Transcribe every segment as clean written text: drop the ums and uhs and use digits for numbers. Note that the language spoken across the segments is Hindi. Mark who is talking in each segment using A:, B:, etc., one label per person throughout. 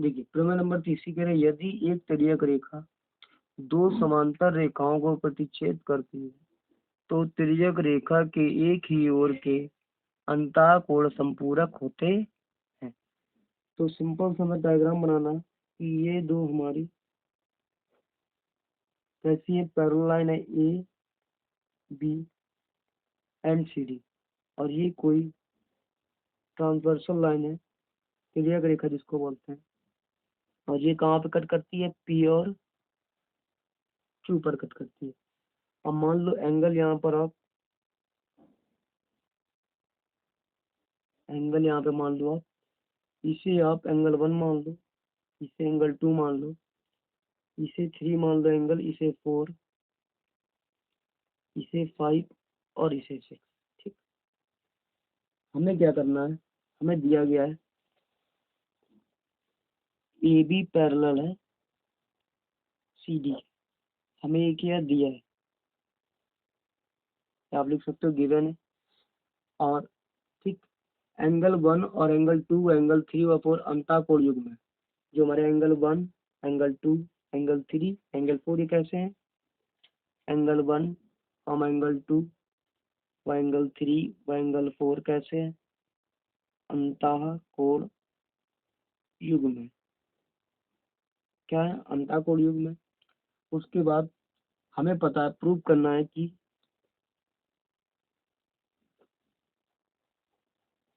A: देखिए प्रमेय नंबर 30 कह रहे यदि एक तिर्यक रेखा दो समांतर रेखाओं को प्रतिच्छेद करती है तो तिर्यक रेखा के एक ही ओर के अंतःकोण संपूरक होते हैं। तो सिंपल सा हमें डायग्राम बनाना कि ये दो हमारी कैसी है, पैरेलल लाइन है A B and C D, और ये कोई ट्रांसवर्सल लाइन है, तिर्यक रेखा जिसको बोलते हैं, और ये कहाँ पे कट करती है, पी और क्यू पर कट करती है। अब मान लो एंगल यहाँ पर आप एंगल यहाँ पे मान लो आप इसे आप एंगल 1 मान लो, इसे एंगल 2 मान लो, इसे 3 मान लो एंगल, इसे 4, इसे 5 और इसे 6। ठीक, हमें क्या करना है, हमें दिया गया है ए बी पैरेलल है सी डी, हमें ये क्या दिया है, आप लिख सकते हो गिवन है। और ठीक, एंगल 1 और एंगल 2 एंगल 3 और 4 अंतःकोण युग्म है। जो हमारे एंगल 1 एंगल 2 एंगल 3 एंगल 4 ये कैसे हैं, एंगल 1 और एंगल 2 व एंगल 3 व एंगल 4 कैसे हैं, अंतःकोण युग्म है। क्या है, अंतःकोण युग्म है। उसके बाद हमें पता है, प्रूव करना है कि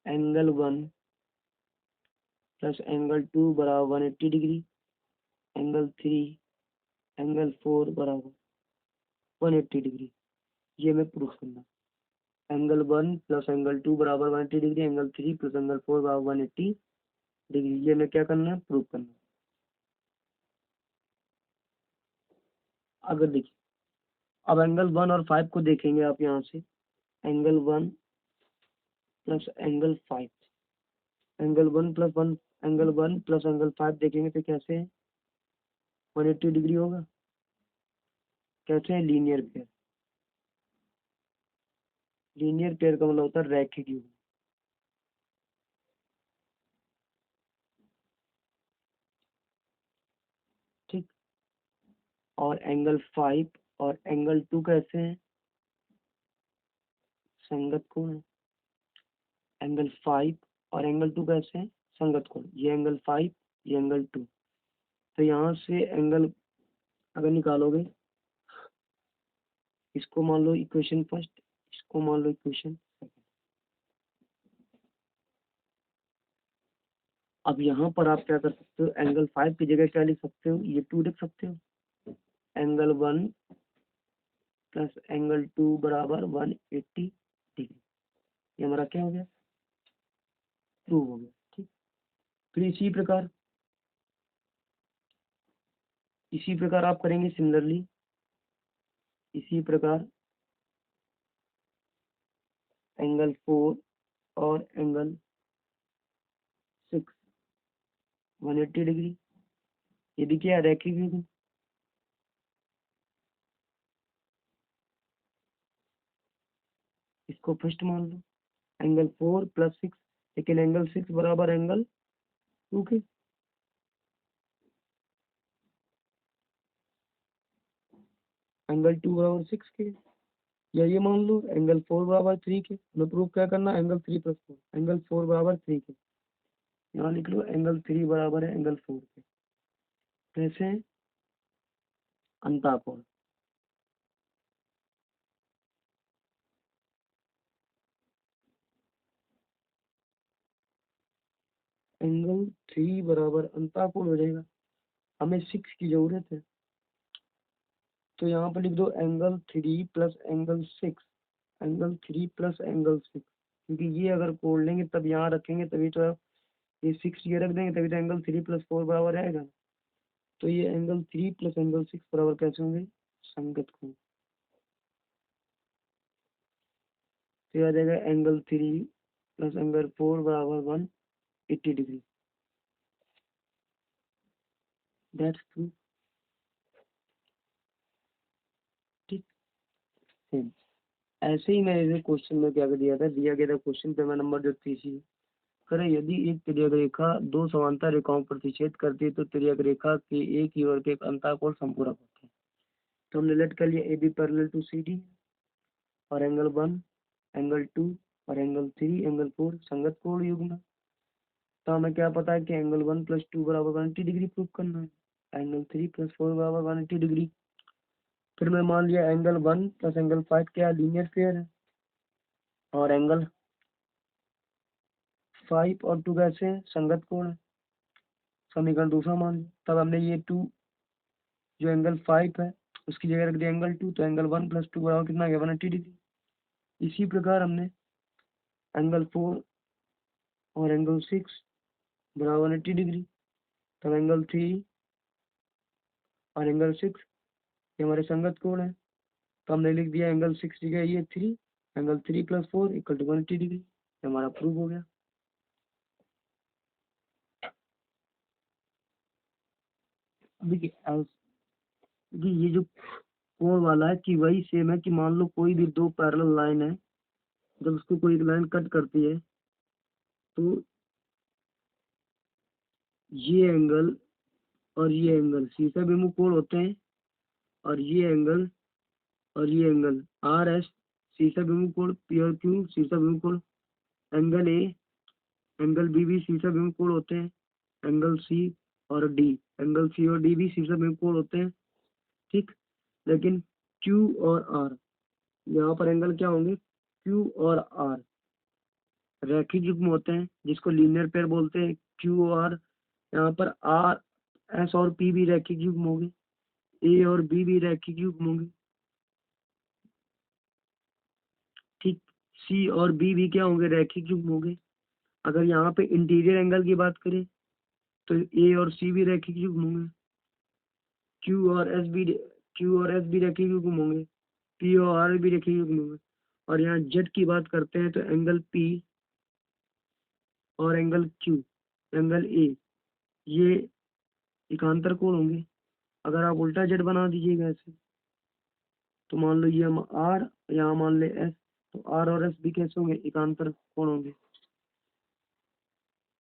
A: एंगल 1 प्लस एंगल 2 बराबर 180 डिग्री, एंगल 3 एंगल 4 बराबर 180 डिग्री, ये हमें प्रूव करना है। एंगल 1 प्लस एंगल 2 बराबर 180 डिग्री, एंगल 3 प्लस एंगल 4 बराबर 180 डिग्री, ये हमें क्या करना है, प्रूव करना है। अगर देखिए अब एंगल 1 और 5 को देखेंगे आप यहाँ से, angle 1 plus angle 5, angle 1 plus 1 angle 1 plus angle 5 देखेंगे तो कैसे है, 180 डिग्री होगा। कैसे है, लीनियर पेयर, लीनियर पेयर का मतलब होता है रैखिक युग्म। ठीक, और एंगल 5 और एंगल 2 कैसे हैं, संगत कोण है। एंगल 5 और एंगल 2 कैसे हैं, संगत कोण, ये एंगल 5 ये एंगल 2। तो यहाँ से एंगल अगर निकालोगे, इसको मान लो इक्वेशन फर्स्ट, इसको मान लो इक्वेशन सेकंड। अब यहाँ पर आप क्या कर सकते हो, एंगल 5 की जगह क्या लिख सकते हो, ये 2 लिख सकते हो। एंगल 1 प्लस एंगल 2 बराबर 180 डिग्री, ये हमारा क्या हो गया, 2 हो गया। ठीक, फिर इसी प्रकार आप करेंगे सिमिलरली, इसी प्रकार एंगल 4 और एंगल 6 180 डिग्री, ये भी क्या है, रैखिक युग्म। इसको फर्स्ट मान लो, एंगल 4 प्लस 6, लेकिन एंगल 6 बराबर एंगल 2 के, एंगल 2 बराबर 6 के, या ये मान लो एंगल 4 बराबर 3 के। हमें प्रूफ क्या करना, एंगल 3 प्लस 4, एंगल 4 बराबर 3 के, यहाँ लिख लो एंगल 3 बराबर है एंगल 4 के। कैसे है, अंतःकोण। एंगल 3 बराबर अंतःकोण हो जाएगा, हमें 6 की जरूरत है, तो यहाँ पर लिख दो angle 3 plus angle 6, angle 3 plus angle 6, क्योंकि ये अगर कोण लेंगे तब यहाँ रखेंगे तभी तो, ये 6 ये रख देंगे तभी तो एंगल 3 प्लस 4 बराबर आएगा। तो ये एंगल 3 प्लस एंगल 6 बराबर कैसे होंगे, संगत कोण। तो यह आ जाएगा एंगल 3 प्लस एंगल 4 बराबर 180 डिग्री। That's true. ठीक, सेम ऐसे ही मैंने क्वेश्चन में क्या कर दिया था, दिया गया था क्वेश्चन पे मैं नंबर जो 30 करें। यदि एक तिर्यक रेखा दो समांतर रेखाओं पर प्रतिच्छेद करती है तो तिर्यक रेखा के एक ही ओर के एक अंतःकोण संपूरक होते हैं। तो हमने लेट कर लिया A B parallel to C D, और एंगल 1, एंगल 2 और एंगल 3, एंगल 4 संगत कोण युग्म। तो हमें क्या पता है कि एंगल 1 + 2 बराबर 180 डिग्री प्रूव करना है, एंगल 3 + 4 बराबर 180 डिग्री। फिर मैं मान लिया एंगल 1 + एंगल 5 क्या लीनियर पेयर है, और एंगल 5 और 2 कैसे हैं, संगत कोण है। समीकरण दूसरा मान लिया। तब हमने ये 2 जो एंगल 5 है उसकी जगह रख दिया एंगल 2, तो एंगल 1 + 2 बराबर कितना गया 180 डिग्री। इसी प्रकार हमने एंगल 4 और एंगल 6 बराबर 180 डिग्री। तब एंगल 3 और एंगल 6 ये हमारे संगत कोण है। तो हमने लिख दिया एंगल 6 जगह ये 3, एंगल 3 + 4 = 180 डिग्री। ये हमारा प्रूव हो गया। देखिए ये जो कोण वाला है कि वही सेम है कि मान लो कोई भी दो पैरेलल लाइन है, जब उसको कोई एक लाइन कट करती है तो ये एंगल और ये एंगल शीर्षाभिमुख कोण होते हैं, और ये एंगल और ये एंगल आर एस शीर्षाभिमुख कोण, पी और क्यू शीर्षाभिमुख कोण, एंगल ए एंगल बी भी शीर्षाभिमुख कोण होते हैं, एंगल सी और डी एंगल सी और डी भी शीर्षाभिमुख कोण होते हैं। ठीक, लेकिन क्यू और आर यहाँ पर एंगल क्या होंगे, क्यू और आर रैखिक युग्म होते हैं जिसको लीनियर पेयर बोलते हैं। क्यू और यहाँ पर आर एस और पी भी रैखिक युग्म होंगे, ए और बी भी रैखिक युग्म होंगे। ठीक, सी और बी भी क्या होंगे, रैखिक युग्म होंगे। अगर यहाँ पे इंटीरियर एंगल की बात करें तो ए और सी भी रैखिक युग्म होंगे, क्यू और एस भी रैखिक युग्म होंगे, पी और आर भी रैखिक युग्म होंगे। और यहाँ जेड की बात करते हैं तो एंगल पी और एंगल क्यू एंगल ए ये एकांतर कोण होंगे। अगर आप उल्टा जेड बना दीजिएगा ऐसे, तो मान लो ये हम आर यहाँ मान ले एस, तो आर और एस भी कैसे होंगे, एकांतर कोण होंगे।